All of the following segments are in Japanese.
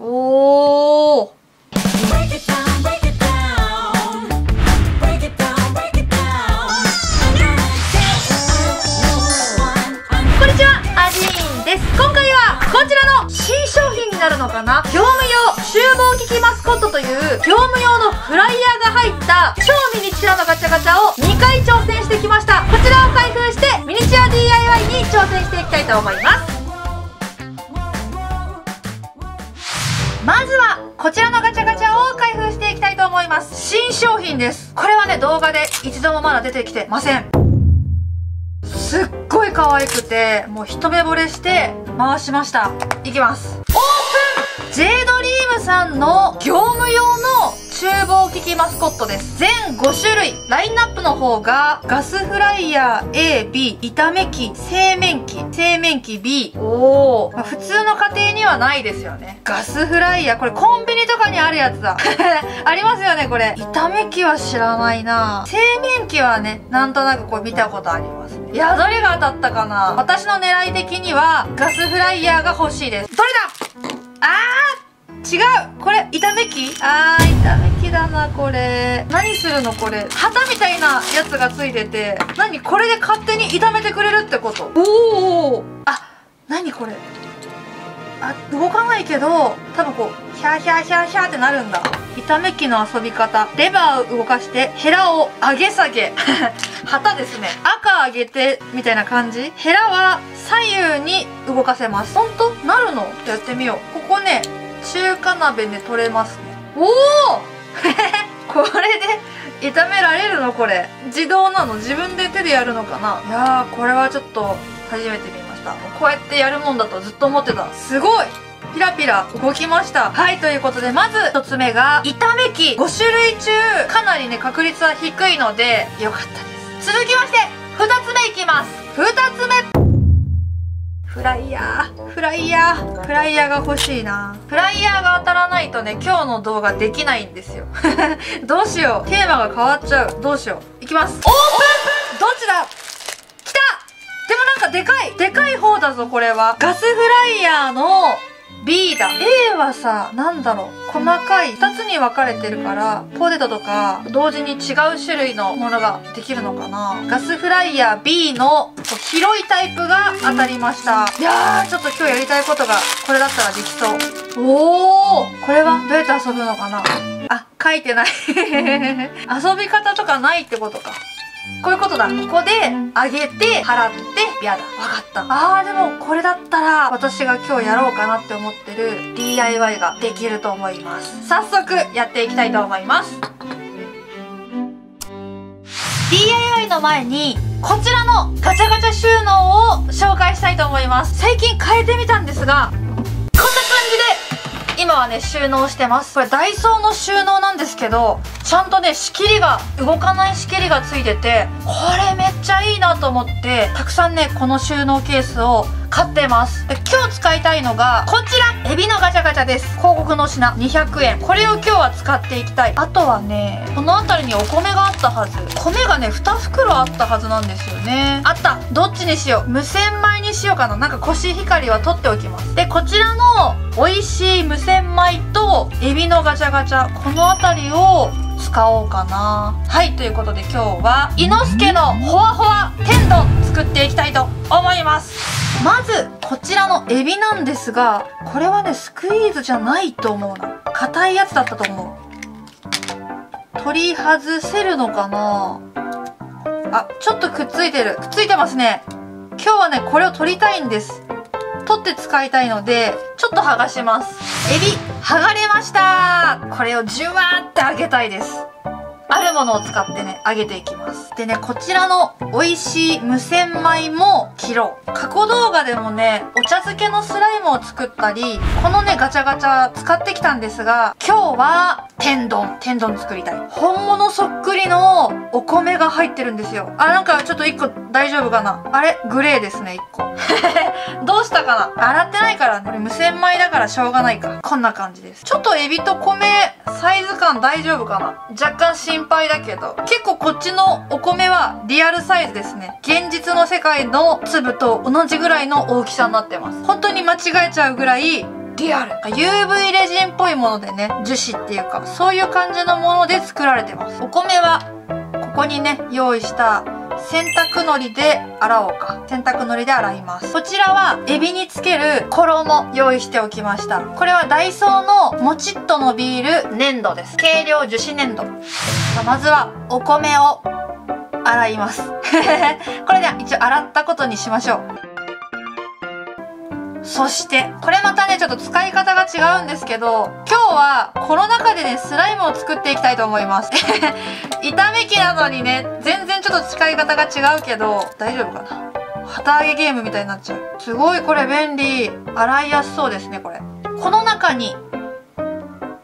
おー。今回はこちらの新商品になるのかな、業務用厨房機器マスコットという業務用のフライヤーが入った超ミニチュアのガチャガチャを2回挑戦してきました。こちらを開封してミニチュア DIY に挑戦していきたいと思います。まずはこちらのガチャガチャを開封していきたいと思います。新商品です。これはね、動画で一度もまだ出てきてません。すっごい可愛くて、もう一目惚れして回しました。いきます。オープン！ J ドリームさんの業務用の厨房機器マスコットです。全5種類。ラインナップの方が、ガスフライヤー A、B、炒め機、製麺機 B。おー。まあ、普通の家庭にはないですよね。ガスフライヤー、これコンビニとかにあるやつだ。ありますよね、これ。炒め機は知らないな。製麺機はね、なんとなくこう見たことありますね。いや、どれが当たったかな。私の狙い的には、ガスフライヤーが欲しいです。どれだ？違う、これ炒め機？炒め機だな。これ何するの？これ旗みたいなやつがついてて、何これで勝手に炒めてくれるってこと？おお、何これ。動かないけど多分こうヒャーヒャーヒャーヒャーってなるんだ。炒め機の遊び方、レバーを動かしてヘラを上げ下げ旗ですね。赤上げてみたいな感じ。ヘラは左右に動かせます。ほんとなるの？やってみよう。ここね、中華鍋で取れますね。おおこれで炒められるの？これ自動なの？自分で手でやるのかな。いやー、これはちょっと初めて見ました。こうやってやるもんだとずっと思ってた。すごいピラピラ動きました。はい、ということでまず1つ目が炒め機。5種類中かなりね、確率は低いのでよかったです。続きまして2つ目いきます。2つ目、フライヤーが欲しいな。フライヤーが当たらないとね、今日の動画できないんですよどうしよう、テーマが変わっちゃう。どうしよう。いきます。オープン！どっちだ？来た！でもなんかでかい方だぞ、これは。ガスフライヤーの B だ。 A はさ、なんだろう、細かい2つに分かれてるから、ポテトとか同時に違う種類のものができるのかな。ガスフライヤー B の広いタイプが当たりました。いやー、ちょっと今日やりたいことがこれだったらできそう。おー、これはどうやって遊ぶのかな。書いてない遊び方とかないってことか。こういうことだ。ここで上げて払ってやだ。わかった。でもこれだったら私が今日やろうかなって思ってる DIY ができると思います。早速やっていきたいと思います。 DIY の前にこちらのガチャガチャ収納を紹介したいと思います。最近変えてみたんですが、こんな感じで今はね、収納してます。これダイソーの収納なんですけど、ちゃんとね、動かない仕切りがついてて、これめっちゃいいなと思って、たくさんね、この収納ケースを買ってます。で、今日使いたいのがこちら、エビのガチャガチャです。広告の品200円。これを今日は使っていきたい。あとはね、この辺りにお米があったはず。米がね、2袋あったはずなんですよね。あった。どっちにしよう。無洗米にしようかな。なんかコシヒカリは取っておきます。で、こちらの美味しい無洗米とエビのガチャガチャ、この辺りを使おうかな。はい、ということで今日は伊之助のほわほわ天丼作っていきたいと思います。まずこちらのエビなんですが、これはね、スクイーズじゃないと思うな。硬いやつだったと思う。取り外せるのかな。ちょっとくっついてる。くっついてますね。今日はね、これを取りたいんです。取って使いたいので、ちょっと剥がします。エビ剥がれました。これをジュワーって揚げたいです。あるものを使ってね、揚げていきます。でね、こちらの美味しい無洗米も切ろう。過去動画でもね、お茶漬けのスライムを作ったり、このね、ガチャガチャ使ってきたんですが、今日は天丼作りたい。本物そっくりのお米が入ってるんですよ。なんかちょっと1個大丈夫かな。あれグレーですね、1個。どうしたかな。洗ってないからね。これ無洗米だからしょうがないか。こんな感じです。ちょっとエビと米、サイズ感大丈夫かな。若干心配だけど、結構こっちのお米はリアルサイズですね。現実の世界の粒と同じぐらいの大きさになってます。本当に間違えちゃうぐらいリアル。UV レジンっぽいものでね、樹脂っていうか、そういう感じのもので作られてます。お米は、ここにね、用意した洗濯のりで洗おうか。洗濯のりで洗います。こちらは、エビにつける衣用意しておきました。これはダイソーのもちっと伸びる粘土です。軽量樹脂粘土。さあまずは、お米を洗います。これでは一応洗ったことにしましょう。そして、これまたね、ちょっと使い方が違うんですけど、今日はこの中でね、スライムを作っていきたいと思います。炒め機なのにね、全然ちょっと使い方が違うけど、大丈夫かな？旗揚げゲームみたいになっちゃう。すごいこれ便利。洗いやすそうですね、これ。この中に、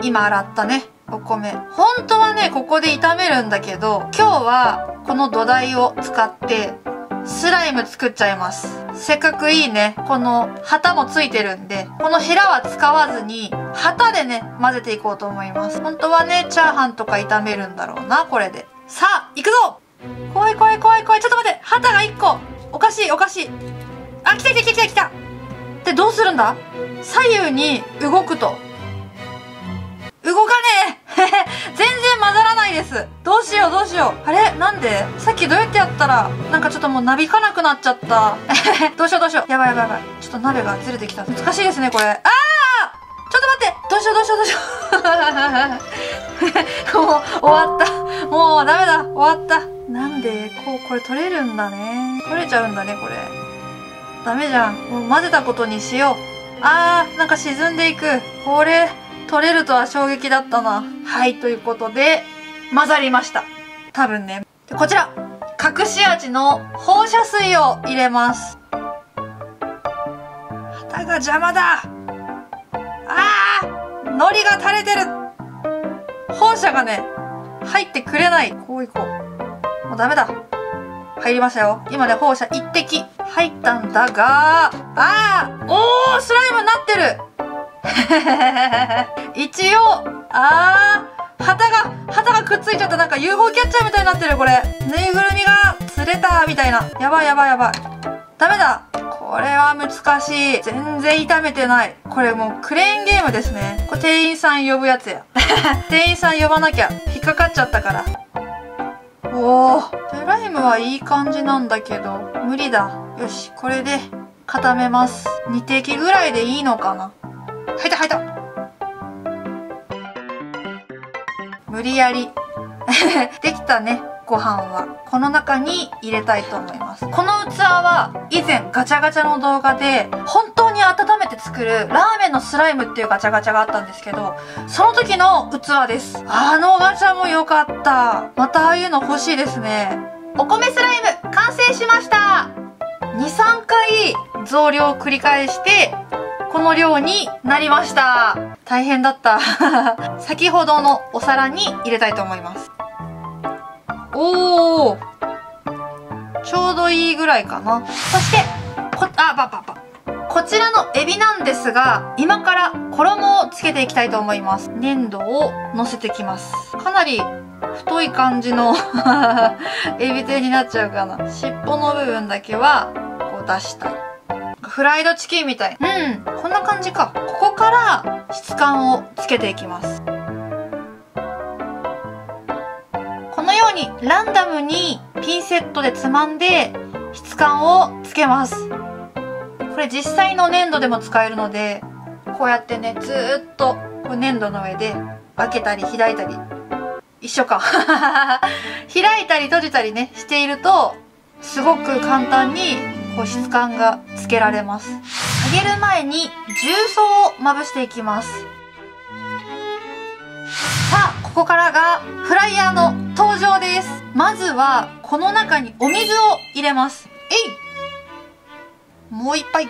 今洗ったね、お米。本当はね、ここで炒めるんだけど、今日はこの土台を使って、スライム作っちゃいます。せっかくいいね、この旗もついてるんで、このヘラは使わずに、旗でね、混ぜていこうと思います。本当はね、チャーハンとか炒めるんだろうな、これで。さあ、行くぞ！怖い怖い怖い怖い。ちょっと待って、旗が1個。おかしいおかしい。あ、来た来た来た来た。で、どうするんだ？左右に動くと。動かねえ全然混ざらないです。どうしようどうしよう。あれなんでさっきどうやってやったら、なんかちょっともうなびかなくなっちゃった。どうしようどうしよう。やばいやばいやばい。ちょっと鍋がずれてきた。難しいですね、これ。あー！ちょっと待って！どうしようどうしようどうしよう。もう終わった。もうダメだ。終わった。なんで、これ取れるんだね。取れちゃうんだね、これ。ダメじゃん。もう混ぜたことにしよう。なんか沈んでいく。これ、取れるとは衝撃だったな。はい、ということで、混ざりました。多分ね。こちら、隠し味の放射水を入れます。旗が邪魔だ。海苔が垂れてる。放射がね、入ってくれない。こういこう。もうダメだ。入りましたよ。今ね、放射1滴入ったんだが、おー、スライムになってる。一応、旗がくっついちゃった。なんか UFO キャッチャーみたいになってる、これ。ぬいぐるみが釣れた、みたいな。やばいやばいやばい。ダメだ。これは難しい。全然炒めてない。これもうクレーンゲームですね。これ店員さん呼ぶやつや。店員さん呼ばなきゃ。引っかかっちゃったから。おー。スライムはいい感じなんだけど、無理だ。よし、これで固めます。2滴ぐらいでいいのかな。入った入った。無理やり。できたね。ご飯はこの中に入れたいと思います。この器は以前ガチャガチャの動画で本当に温めて作るラーメンのスライムっていうガチャガチャがあったんですけど、その時の器です。あのガチャも良かった。またああいうの欲しいですね。お米スライム完成しました。2、3回増量を繰り返してこの量になりました。大変だった。先ほどのお皿に入れたいと思います。おー、ちょうどいいぐらいかな。そしてこちらのエビなんですが、今から衣をつけていきたいと思います。粘土を乗せてきます。かなり太い感じのエビ天になっちゃうかな。尻尾の部分だけはこう出したい。フライドチキンみたい。こんな感じか。ここから質感をつけていきます。このようにランダムにピンセットでつまんで質感をつけます。これ実際の粘土でも使えるので、こうやってね、ずーっとこう粘土の上で開けたり開いたり、一緒か。開いたり閉じたりね、していると、すごく簡単にこう質感がつけられます。揚げる前に重曹をまぶしていきます。さあ、ここからがフライヤーの登場です。まずは、この中にお水を入れます。もう一杯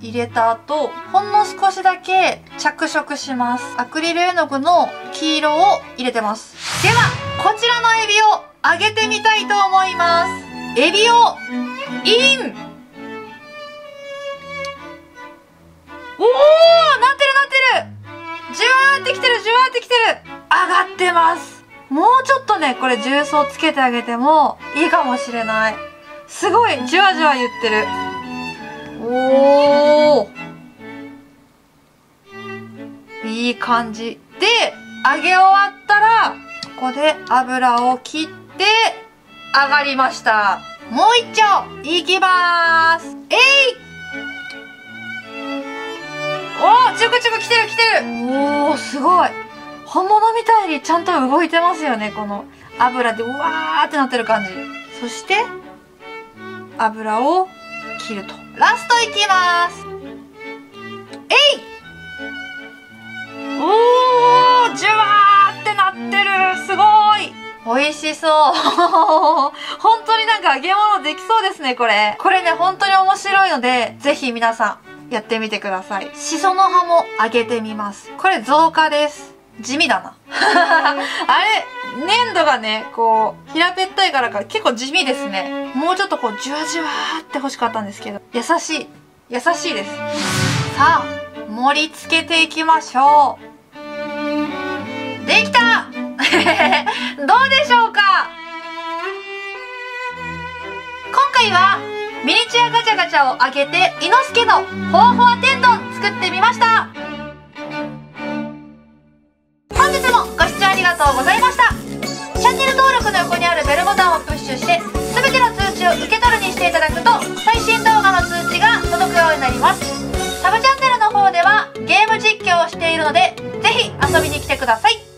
入れた後、ほんの少しだけ着色します。アクリル絵の具の黄色を入れてます。では、こちらのエビを揚げてみたいと思います。エビをイン。おー、なってるなってる。じゅわーってきてる、じゅわーってきてる。上がってます。もうちょっとね、これ重曹つけてあげてもいいかもしれない。すごいじゅわじゅわ言ってる。おー、いい感じで、揚げ終わったらここで油を切って揚がりました。もう一丁いきまーす。おー、ちょくちょく来てる来てる。おー、すごい。本物みたいにちゃんと動いてますよね。この油でうわーってなってる感じ。そして油を切ると。ラストいきまーす。おー、ジュワーってなってる。すごい美味しそう。本当になんか揚げ物できそうですね、これ。これね、本当に面白いので、ぜひ皆さんやってみてください。シソの葉も揚げてみます。これ増加です。地味だな。あれ、粘土がね、こう、平べったいからか結構地味ですね。もうちょっとこう、じゅわじゅわーって欲しかったんですけど、優しい。優しいです。さあ、盛り付けていきましょう。できたどうでしょうか。今回はミニチュアガチャガチャを揚げて伊之助のほわほわ天丼作ってみました。本日もご視聴ありがとうございました。チャンネル登録の横にあるベルボタンをプッシュして全ての通知を受け取るにしていただくと最新動画の通知が届くようになります。サブチャンネルの方ではゲーム実況をしているのでぜひ遊びに来てください。